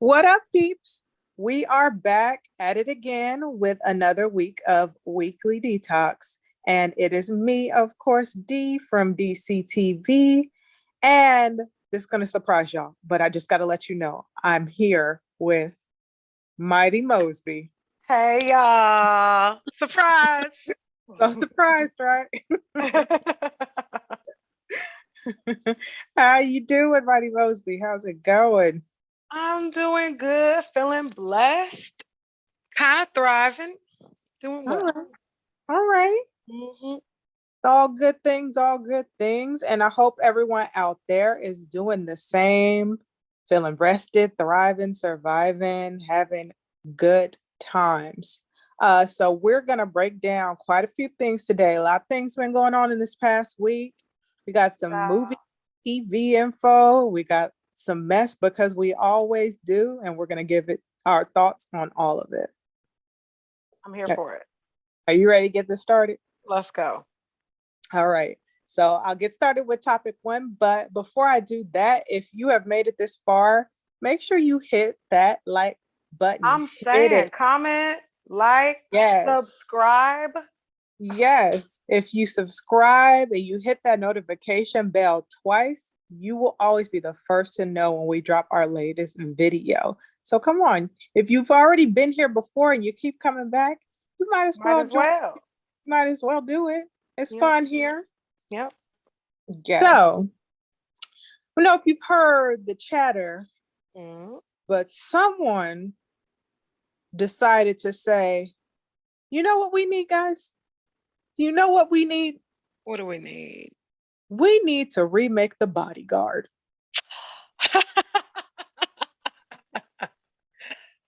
What up, peeps? We are back at it again with another week of Weekly Detox. And it is me, of course, D from DCTV. And this is going to surprise y'all, but I just got to let you know I'm here with Mighty Mozby. Hey, y'all. Surprise. So surprised, right? How you doing, Mighty Mozby? How's it going? I'm doing good, feeling blessed, kind of thriving, doing All well. right. All right. Mm-hmm. All good things, all good things. And I hope everyone out there is doing the same, feeling rested, thriving, surviving, having good times. So we're gonna break down quite a few things today. A lot of things been going on in this past week. We got some movie TV info. We got some mess because we always do, and we're gonna give it our thoughts on all of it. I'm here for it. Are you ready to get this started? Let's go. All right. So I'll get started with topic one. But before I do that, if you have made it this far, make sure you hit that like button. I'm saying comment, like, subscribe. Yes. If you subscribe and you hit that notification bell twice, you will always be the first to know when we drop our latest video. So come on. If you've already been here before and you keep coming back, you might as well do it. It's fun here. Yep. Yes. So, I don't know if you've heard the chatter, but someone decided to say, you know what we need, guys? Do you know what we need? What do we need? We need to remake the Bodyguard.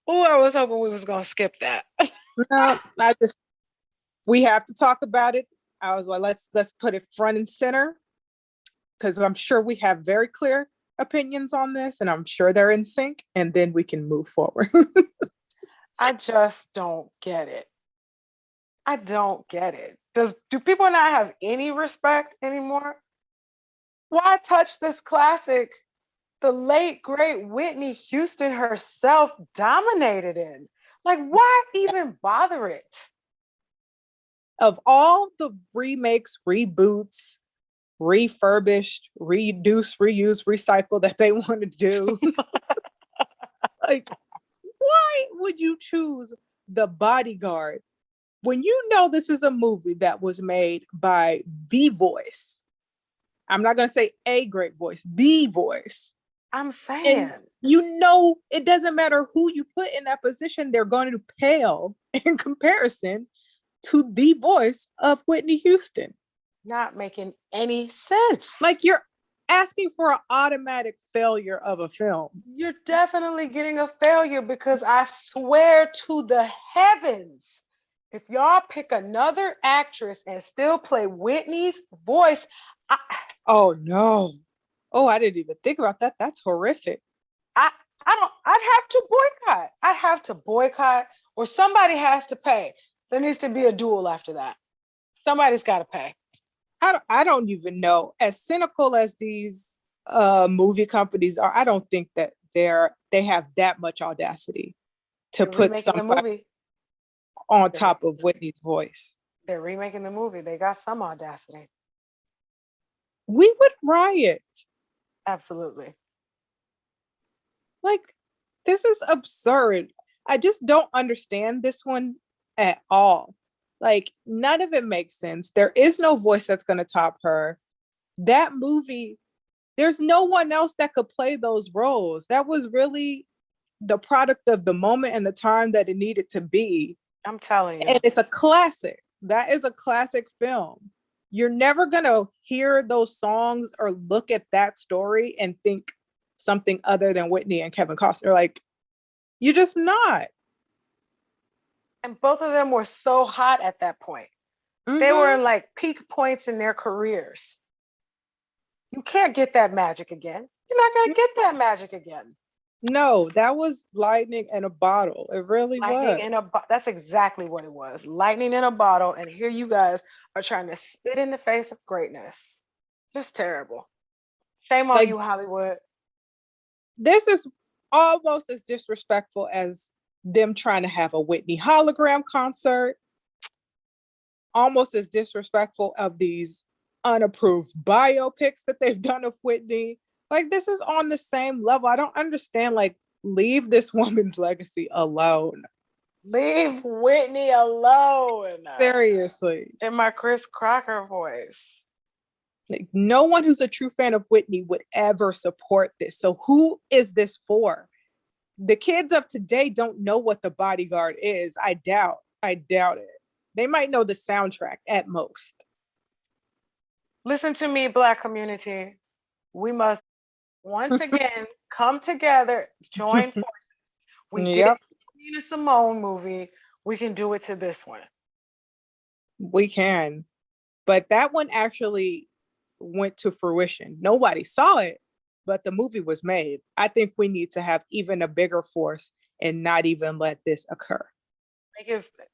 Oh, I was hoping we was gonna skip that. No, we have to talk about it. I was like, let's put it front and center because I'm sure we have very clear opinions on this and I'm sure they're in sync and then we can move forward. I just don't get it. I don't get it. Do people not have any respect anymore? Why touch this classic the late great Whitney Houston herself dominated in? Like, why even bother it? Of all the remakes, reboots, refurbished, reduce, reuse, recycle that they want to do, like, why would you choose the Bodyguard when you know this is a movie that was made by the voice? I'm not going to say a great voice, the voice. I'm saying. And you know, it doesn't matter who you put in that position, they're going to pale in comparison to the voice of Whitney Houston. Not making any sense. Like, you're asking for an automatic failure of a film. You're definitely getting a failure because I swear to the heavens, if y'all pick another actress and still play Whitney's voice, oh no. Oh, I didn't even think about that. That's horrific. I'd have to boycott, or somebody has to pay. There needs to be a duel after that. Somebody's got to pay. I don't even know. As cynical as these movie companies are, I don't think that they have that much audacity to put somebody on top of Whitney's voice. They're remaking the movie. They got some audacity. We would riot. Absolutely. Like, this is absurd. I just don't understand this one at all. Like, none of it makes sense. There is no voice that's going to top her. That movie, there's no one else that could play those roles. That was really the product of the moment and the time that it needed to be. I'm telling you. And it's a classic. That is a classic film. You're never going to hear those songs or look at that story and think something other than Whitney and Kevin Costner. Like, you're just not. And both of them were so hot at that point. They were in like peak points in their careers. You can't get that magic again. You're not going to get that magic again. No, that was lightning in a bottle. It really was. That's exactly what it was. Lightning in a bottle. And here you guys are trying to spit in the face of greatness. Just terrible. Shame on you, Hollywood. This is almost as disrespectful as them trying to have a Whitney hologram concert. Almost as disrespectful of these unapproved biopics that they've done of Whitney. Like, this is on the same level. I don't understand. Like, leave this woman's legacy alone. Leave Whitney alone. Seriously. In my Chris Crocker voice. Like, no one who's a true fan of Whitney would ever support this. So who is this for? The kids of today don't know what the Bodyguard is. I doubt it. They might know the soundtrack at most. Listen to me, Black community. We must once again come together, join forces. We did the Nina Simone movie. We can do it to this one. We can. But that one actually went to fruition. Nobody saw it, but the movie was made. I think we need to have even a bigger force and not even let this occur.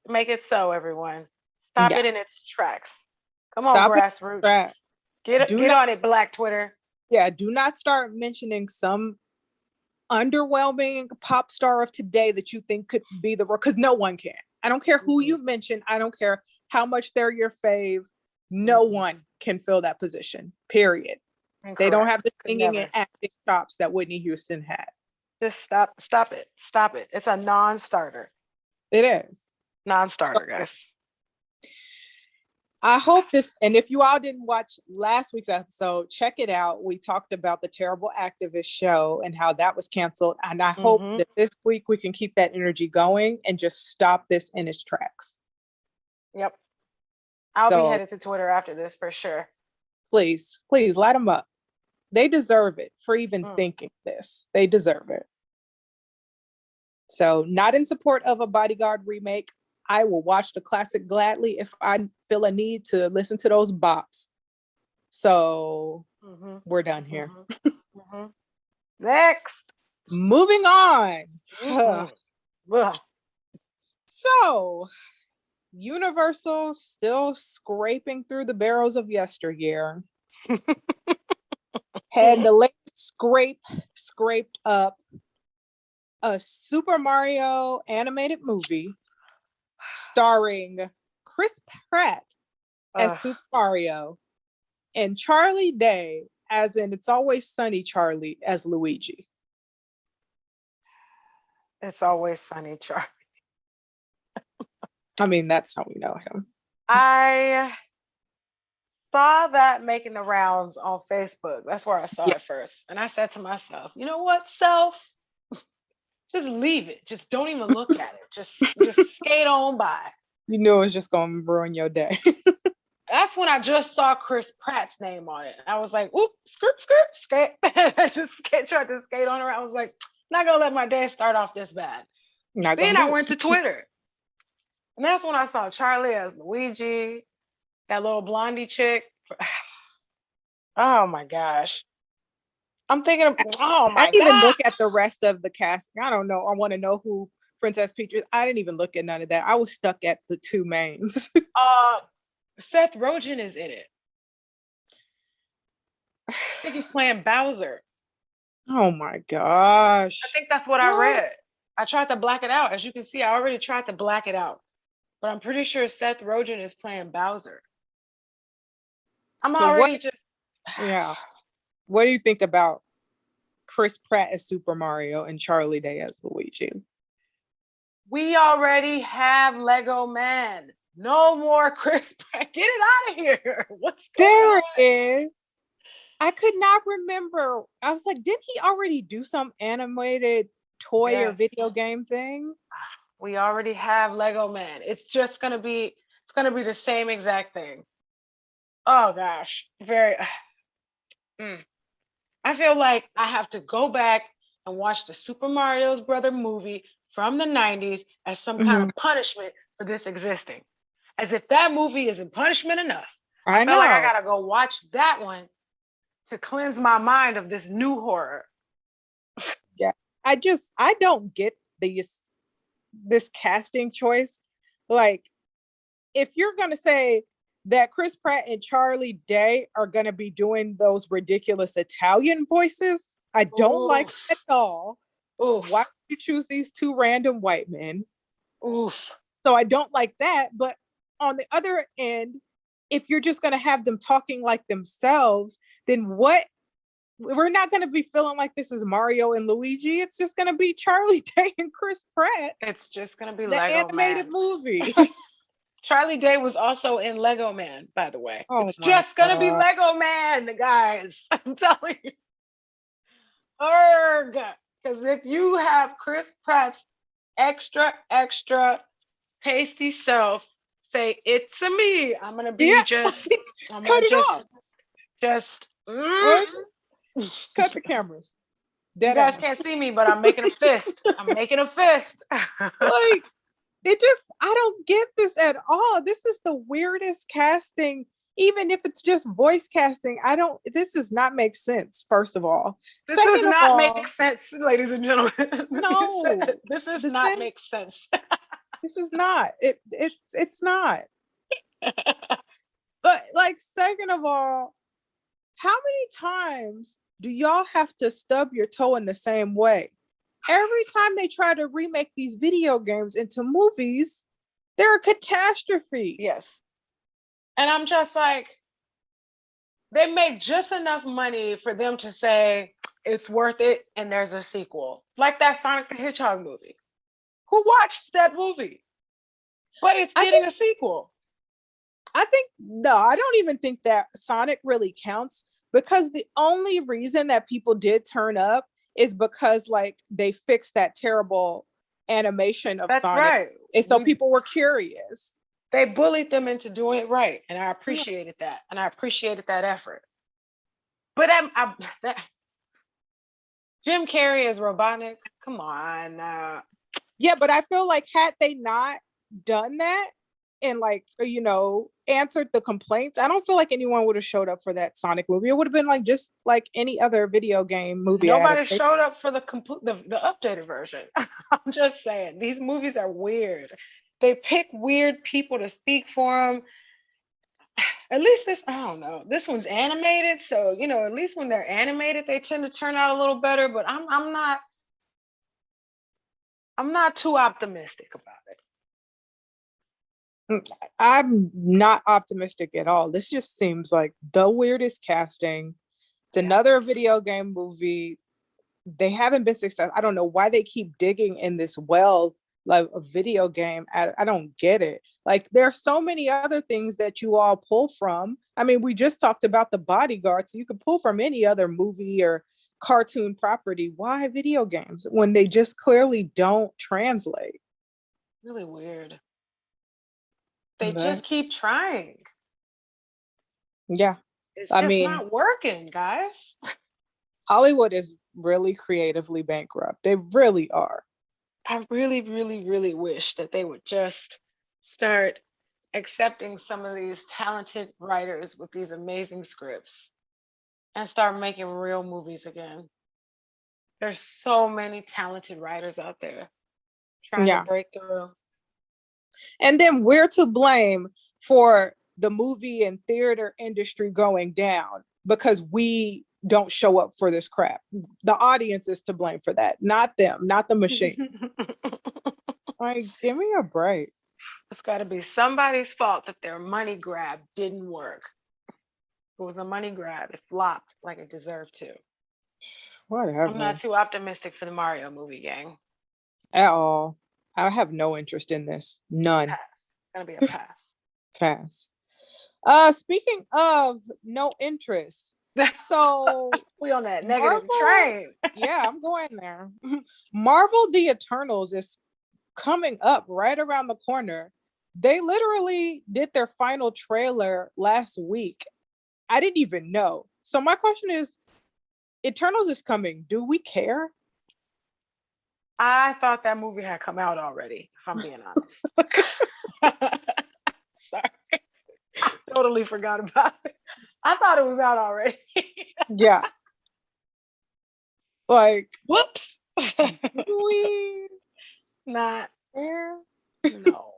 Make it so, everyone. Stop it in its tracks. Come on, grassroots. Get on it, Black Twitter. Yeah, do not start mentioning some underwhelming pop star of today that you think could be the role, because no one can. I don't care who you mention. I don't care how much they're your fave. No one can fill that position, period. Incorrect. They don't have the singing and acting chops that Whitney Houston had. Just stop it. Stop it. It's a non-starter. It is. Non-starter, guys. I hope this, and if you all didn't watch last week's episode, check it out. We talked about the Terrible Activist show and how that was canceled. And I hope that this week we can keep that energy going and just stop this in its tracks. Yep. I'll be headed to Twitter after this for sure. Please light them up. They deserve it for even thinking this. They deserve it. So, not in support of a Bodyguard remake. I will watch the classic gladly if I feel a need to listen to those bops. So, we're done here. Next. Moving on. So, Universal still scraping through the barrels of yesteryear. Had the latest scraped up a Super Mario animated movie starring Chris Pratt as Super Mario and Charlie Day, as in It's Always Sunny Charlie, as Luigi. It's Always Sunny Charlie. I mean, that's how we know him. I saw that making the rounds on Facebook. That's where I saw it first. And I said to myself, you know what, self? Just leave it. Just don't even look at it. Just skate on by. You knew it was just going to ruin your day. That's when I just saw Chris Pratt's name on it. I was like, oop, skate. I just tried to skate on around. I was like, not going to let my day start off this bad. Then I went to Twitter. And that's when I saw Charlie as Luigi, that little blondie chick. Oh my gosh. I'm thinking of, I didn't even look at the rest of the cast. I don't know. I want to know who Princess Peach is. I didn't even look at none of that. I was stuck at the two mains. Seth Rogen is in it. I think he's playing Bowser. Oh my gosh. I think that's what I read. I tried to black it out. As you can see, I already tried to black it out. But I'm pretty sure Seth Rogen is playing Bowser. Yeah. What do you think about Chris Pratt as Super Mario and Charlie Day as Luigi? We already have Lego Man. No more Chris Pratt. Get it out of here. What's going on? There is. I could not remember. I was like, didn't he already do some animated toy or video game thing? We already have Lego Man. It's just gonna be the same exact thing. Oh gosh. I feel like I have to go back and watch the Super Mario's Brother movie from the 90s as some kind of punishment for this existing. As if that movie isn't punishment enough. I feel like I gotta go watch that one to cleanse my mind of this new horror. Yeah. I don't get this casting choice. Like, if you're gonna say that Chris Pratt and Charlie Day are gonna be doing those ridiculous Italian voices, I don't like it at all. Oof. Why would you choose these two random white men? Oof. So I don't like that. But on the other end, if you're just going to have them talking like themselves, then what? We're not going to be feeling like this is Mario and Luigi. It's just going to be Charlie Day and Chris Pratt. It's just going to be the Lego animated Man. movie. Charlie Day was also in Lego Man, by the way. Oh it's just going to be Lego Man, guys. I'm telling you. Erg. Because if you have Chris Pratt's extra pasty self say it's a me, I'm gonna be just I'm cut gonna it off. Just cut the cameras. You guys can't see me, but I'm making a fist. I'm making a fist. Like, it just, I don't get this at all. This is the weirdest casting. Even if it's just voice casting, this does not make sense, first of all. This does not make sense, ladies and gentlemen. No. This does not make sense. This is not. It's not. But like, second of all, how many times do y'all have to stub your toe in the same way? Every time they try to remake these video games into movies, they're a catastrophe. Yes. And I'm just like, they make just enough money for them to say it's worth it and there's a sequel. Like that Sonic the Hedgehog movie. Who watched that movie? But it's getting a sequel. I don't even think that Sonic really counts, because the only reason that people did turn up is because like they fixed that terrible animation of That's Sonic. Right. And so people were curious. They bullied them into doing it right. And I appreciated that. And I appreciated that effort. But Jim Carrey is Robotnik. Come on. Yeah, but I feel like had they not done that and like, answered the complaints, I don't feel like anyone would have showed up for that Sonic movie. It would have been like just like any other video game movie. Nobody showed up for the updated version. I'm just saying, these movies are weird. They pick weird people to speak for them. At least I don't know. This one's animated, so at least when they're animated, they tend to turn out a little better. But I'm not too optimistic about it. I'm not optimistic at all. This just seems like the weirdest casting. It's another video game movie. They haven't been successful. I don't know why they keep digging in this well, like a video game. I don't get it. Like, there's so many other things that you all pull from. I mean, we just talked about the Bodyguard, so you can pull from any other movie or cartoon property. Why video games when they just clearly don't translate? Really weird. They just keep trying. Yeah. It's just not working, guys. Hollywood is really creatively bankrupt. They really are. I really, really, really wish that they would just start accepting some of these talented writers with these amazing scripts and start making real movies again. There's so many talented writers out there trying to break through. And then we're to blame for the movie and theater industry going down because we don't show up for this crap. The audience is to blame for that, not them, not the machine. Like, give me a break. It's got to be somebody's fault that their money grab didn't work. It was a money grab. It flopped like it deserved to. Whatever. I'm not too optimistic for the Mario movie, gang. At all. I have no interest in this. None. Pass. It's gonna be a pass. Pass. Speaking of no interest, so we on that negative train. Yeah, I'm going there. Marvel The Eternals is coming up right around the corner. They literally did their final trailer last week. I didn't even know. So my question is, Eternals is coming. Do we care? I thought that movie had come out already, if I'm being honest. Sorry. I totally forgot about it. I thought it was out already. Yeah. Like, whoops. We not there. No.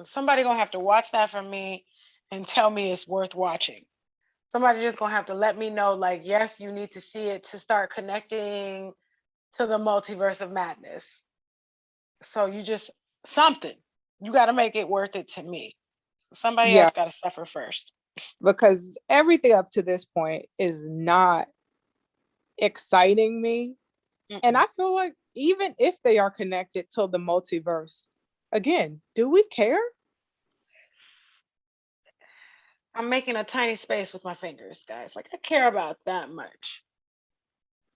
Somebody gonna have to watch that for me and tell me it's worth watching. Somebody just gonna have to let me know, like, yes, you need to see it to start connecting to the multiverse of madness. So you just something. You got to make it worth it to me. Somebody Yeah, else got to suffer first. because everything up to this point is not exciting me. And I feel like even if they are connected to the multiverse, again, do we care? I'm making a tiny space with my fingers, guys. Like I care about that much.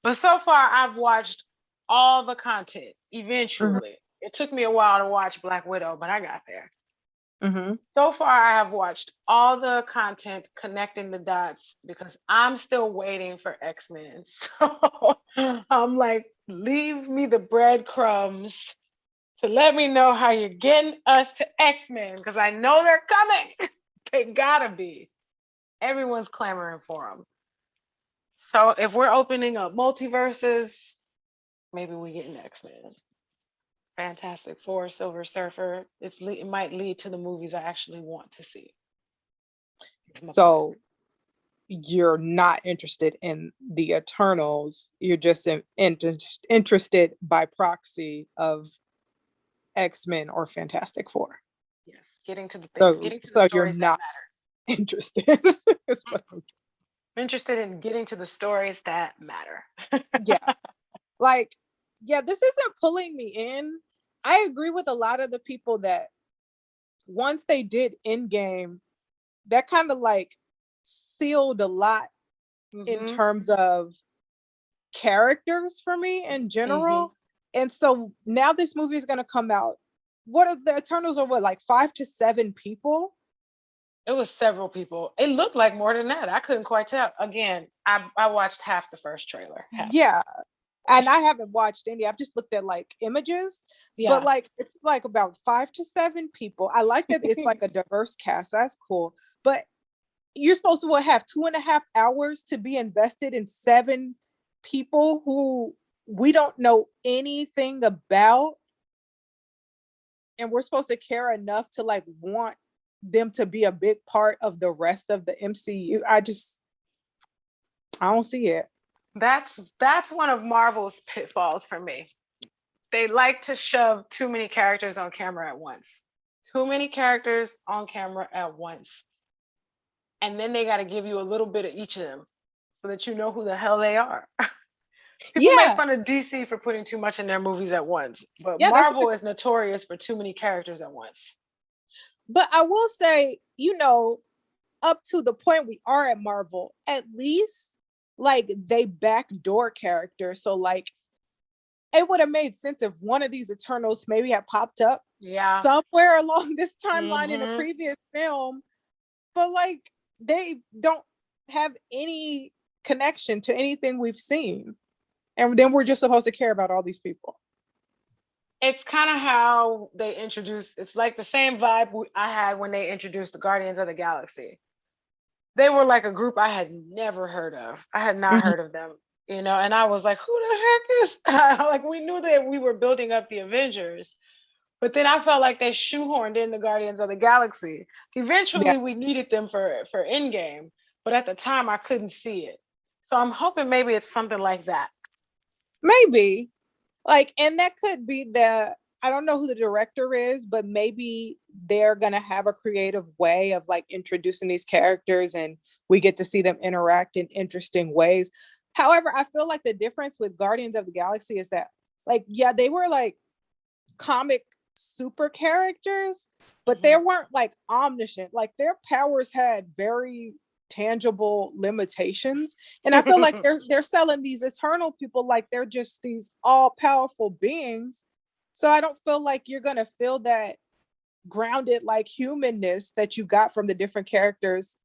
But so far, I've watched all the content eventually. It took me a while to watch Black Widow, but I got there. Mm-hmm. So far, I have watched all the content connecting the dots because I'm still waiting for X-Men. So I'm like, leave me the breadcrumbs to let me know how you're getting us to X-Men because I know they're coming. They gotta be. Everyone's clamoring for them. So if we're opening up multiverses, maybe we get an X-Men. Fantastic Four, Silver Surfer. It might lead to the movies I actually want to see. So you're not interested in the Eternals. You're just interested by proxy of X-Men or Fantastic Four. Yes, getting to the So, getting to the so you're stories that not matter. interested. I'm interested in getting to the stories that matter. Yeah. Like, yeah, this isn't pulling me in. I agree with a lot of the people that once they did Endgame, that kind of like sealed a lot in terms of characters for me in general. And so now this movie is going to come out. What are the Eternals are what, like 5 to 7 people? It was several people. It looked like more than that. I couldn't quite tell. Again, I watched half the first trailer. Yeah. And I haven't watched any. I've just looked at like images, but Yeah. like it's like about 5 to 7 people. I like that it's like a diverse cast. That's cool. But you're supposed to have 2.5 hours to be invested in 7 people who we don't know anything about, and we're supposed to care enough to like want them to be a big part of the rest of the MCU. I don't see it. That's one of Marvel's pitfalls for me. They like to shove too many characters on camera at once. Too many characters on camera at once. And then they got to give you a little bit of each of them so that you know who the hell they are. People make fun of DC for putting too much in their movies at once, but Marvel is notorious for too many characters at once. But I will say, up to the point we are at Marvel, at least like they backdoor characters. So like it would have made sense if one of these Eternals maybe had popped up somewhere along this timeline in a previous film, but like they don't have any connection to anything we've seen. And then we're just supposed to care about all these people. It's kind of how they introduced, it's like the same vibe I had when they introduced the Guardians of the Galaxy. They were like a group I had never heard of. I had not heard of them, and I was like, who the heck is that? Like, we knew that we were building up the Avengers, but then I felt like they shoehorned in the Guardians of the Galaxy. Eventually, we needed them for Endgame, but at the time, I couldn't see it. So I'm hoping maybe it's something like that. Maybe. Like, and that could be I don't know who the director is, but maybe they're going to have a creative way of like introducing these characters and we get to see them interact in interesting ways. However, I feel like the difference with Guardians of the Galaxy is that like, yeah, they were like comic super characters, but they weren't like omniscient. Like their powers had very tangible limitations, and I feel like they're selling these eternal people like they're just these all-powerful beings. So I don't feel like you're gonna feel that grounded like humanness that you got from the different characters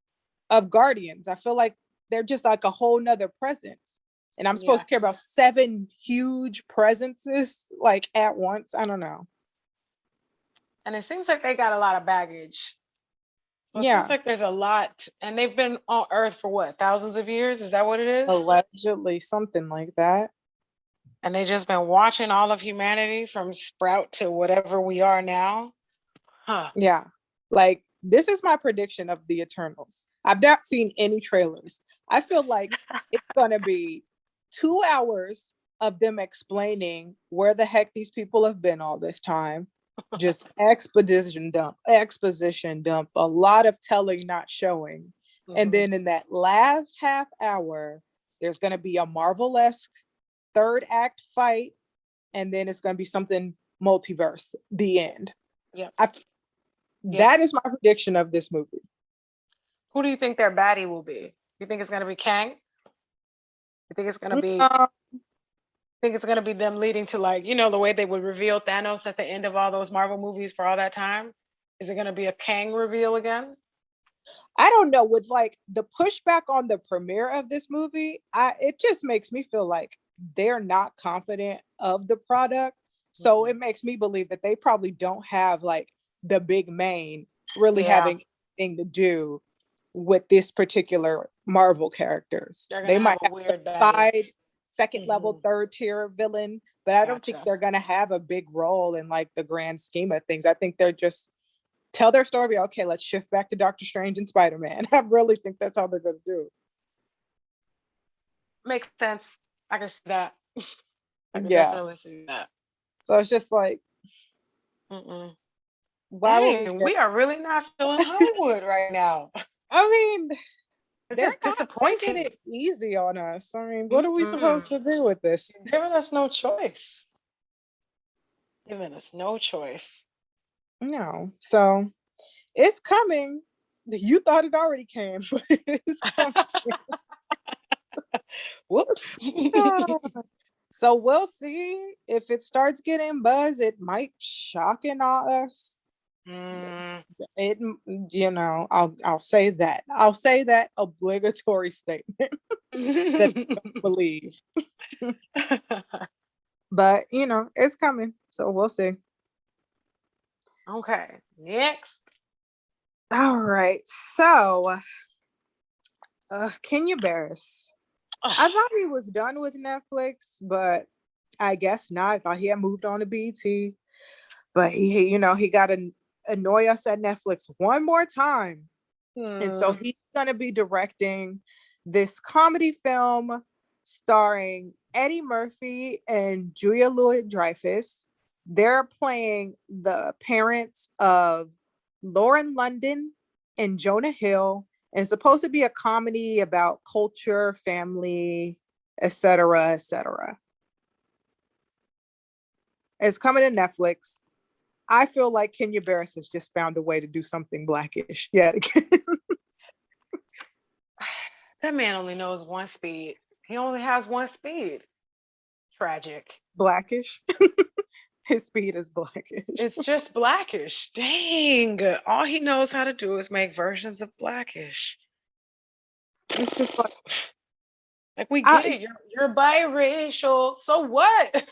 of Guardians. I feel like they're just like a whole nother presence, and I'm supposed to care about 7 huge presences like at once. I don't know. And it seems like they got a lot of baggage. Well, it seems like there's a lot, and they've been on Earth for what, thousands of years? Is that what it is? Allegedly, something like that. And they just been watching all of humanity from Sprout to whatever we are now. Huh. Yeah. Like, this is my prediction of the Eternals. I've not seen any trailers. I feel like it's going to be 2 hours of them explaining where the heck these people have been all this time. Just exposition dump, a lot of telling, not showing. And then in that last half hour, there's going to be a Marvel-esque third act fight, and then it's going to be something multiverse, the end. Yeah. That is my prediction of this movie. Who do you think their baddie will be? You think it's going to be Kang? You think it's going to be think it's going to be them leading to, like, you know, the way they would reveal Thanos at the end of all those Marvel movies for all that time? Is it going to be a Kang reveal again? I don't know. With like the pushback on the premiere of this movie, it just makes me feel like they're not confident of the product. So it makes me believe that they probably don't have like the big main really having anything to do with this particular Marvel characters. They might have a side, second level, third tier villain, but I don't think they're going to have a big role in like the grand scheme of things. I think they're just tell their story. Okay, let's shift back to Doctor Strange and Spider-Man. I really think that's how they're going to do. Makes sense. I can see that. I can definitely see that. So it's just like, why we are really not feeling Hollywood right now. I mean, they're just disappointed. It easy on us. I mean, what are we supposed to do with this? Giving us no choice. Giving us no choice. No. So it's coming. You thought it already came, but it's coming. Whoops. So we'll see if it starts getting buzz. It might shock and awe us. It, you know, I'll say that. I'll say that obligatory statement that I don't believe. But you know, it's coming. So we'll see. Okay. Next. All right. So Kenya Barris. I thought he was done with Netflix, but I guess not. I thought he had moved on to BT. But he you know, he got to annoy us at Netflix one more time. And so he's going to be directing this comedy film starring Eddie Murphy and Julia Louis-Dreyfus. They're playing the parents of Lauren London and Jonah Hill. And it's supposed to be a comedy about culture, family, etc., etc. It's coming to Netflix. I feel like Kenya Barris has just found a way to do something Blackish yet again. That man only knows one speed. He only has one speed. Tragic. Blackish. His speed is Blackish. It's just Blackish. Dang. All he knows how to do is make versions of Blackish. It's just like we get it. You're biracial. So what?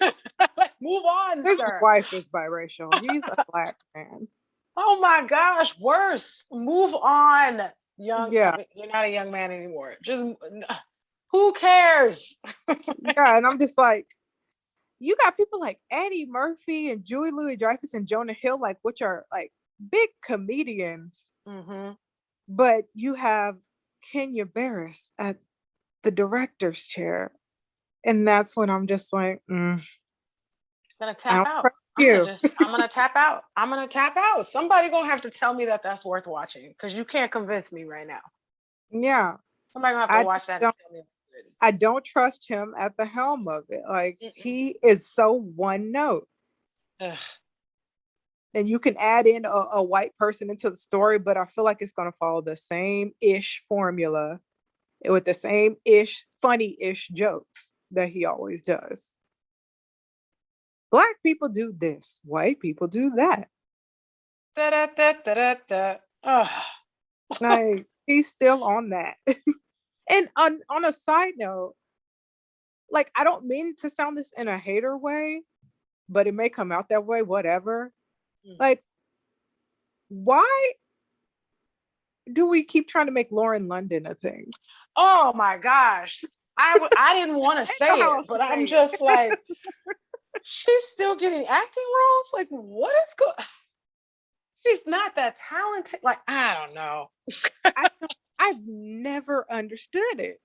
Like, move on, his sir. wife is biracial. He's a Black man. Oh my gosh, worse. Move on. Young. Yeah. I mean, you're not a young man anymore. Just who cares? Yeah, and I'm just like, you got people like Eddie Murphy and Julia Louis-Dreyfus and Jonah Hill, like, which are like big comedians. But you have Kenya Barris at the director's chair. And that's when I'm just like, I'm gonna tap out. I'm gonna tap out. I'm gonna tap out. Somebody gonna have to tell me that that's worth watching, because you can't convince me right now. Yeah. Somebody gonna have to watch that and tell me. I don't trust him at the helm of it. Like, he is so one note. Ugh. And you can add in a white person into the story, but I feel like it's going to follow the same-ish formula with the same-ish, funny-ish jokes that he always does. Black people do this. White people do that. Like, he's still on that. And on a side note, like, I don't mean to sound this in a hater way, but it may come out that way, whatever. Like, why do we keep trying to make Lauren London a thing? Oh my gosh. I didn't want to say it, but I'm just like, she's still getting acting roles? Like, what is going? She's not that talented. Like, I don't know. I've never understood it.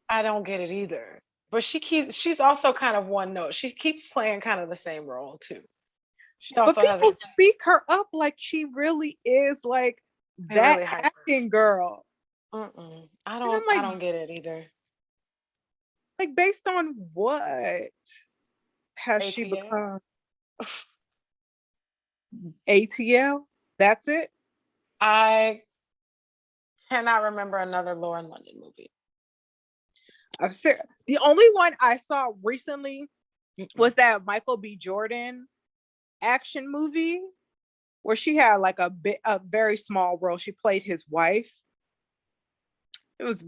I don't get it either. But she's also kind of one note. She keeps playing kind of the same role too. She But also has people speak her up like she really is like that really hyper. acting girl. I I'm I like, don't get it either. like based on what has she ATL? become? ATL? That's it? I cannot remember another Lauren London movie. I'm serious. The only one I saw recently was that Michael B. Jordan action movie where she had like a very small role. She played his wife. It was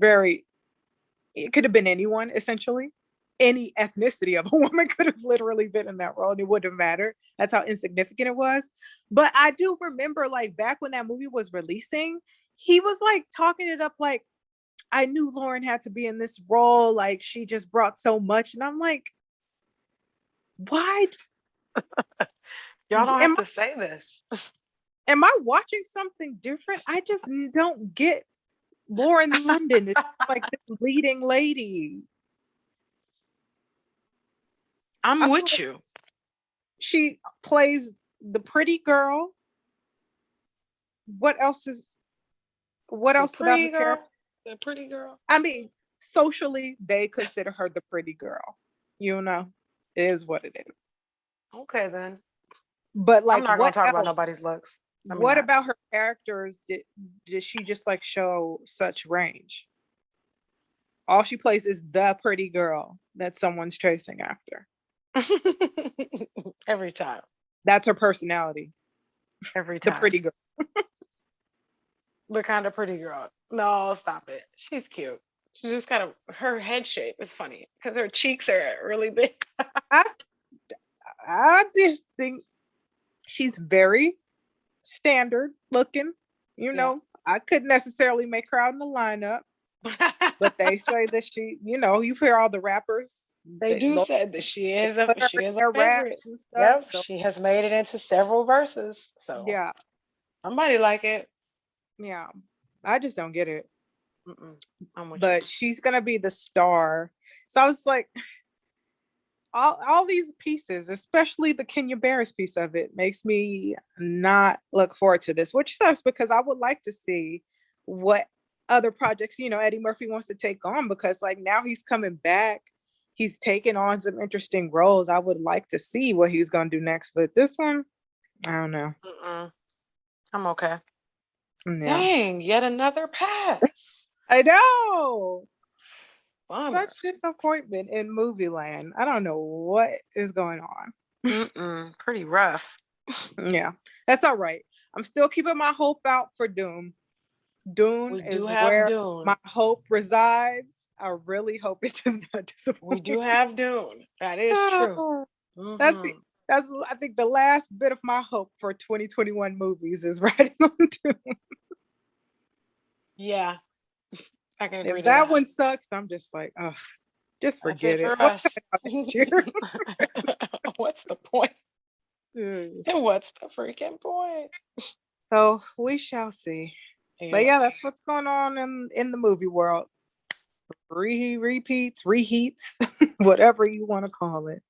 it could have been anyone, essentially. Any ethnicity of a woman could have literally been in that role and it wouldn't have mattered. That's how insignificant it was. But I do remember, like, back when that movie was releasing, he was like talking it up like, I knew Lauren had to be in this role. Like, she just brought so much. And I'm like, why? Y'all don't have to say this. Am I watching something different? I just don't get Lauren London. It's like this leading lady. I'm with you. She plays the pretty girl. What else about her character? The pretty girl. I mean, socially, they consider her the pretty girl. You know, it is what it is. Okay, then. But like, I'm not gonna talk about nobody's looks. What about her characters did she just like show such range? All she plays is the pretty girl that someone's chasing after. Every time. That's her personality. Every time. The pretty girl. The kind of pretty girl. No, stop it. She's cute. She just kind of, her head shape is funny because her cheeks are really big. I just think she's very standard looking. You know, I couldn't necessarily make her out in the lineup, but they say that she, you hear all the rappers. They do say that she is a favorite. And stuff, yep, so. she has made it into several verses. So yeah, somebody like it. Yeah, I just don't get it. But she's gonna be the star. So I was like, all these pieces, especially the Kenya Barris piece of it, makes me not look forward to this, which sucks because I would like to see what other projects Eddie Murphy wants to take on, because like now he's coming back, he's taking on some interesting roles. I would like to see what he's gonna do next, but this one, I don't know. I'm okay. Yeah. Dang, yet another pass. I know. Bummer. Such disappointment in movie land. I don't know what is going on. Pretty rough. Yeah, that's all right. I'm still keeping my hope out for Dune. Dune is where my hope resides. I really hope it does not disappoint. We do have Dune. That is true. That's I think the last bit of my hope for 2021 movies is riding on Dune. Yeah. I can agree if that one sucks, I'm just like, oh, just forget it. For us. What's the point? And what's the freaking point? So we shall see. Yeah. But yeah, that's what's going on in the movie world. Repeats, reheats, whatever you want to call it.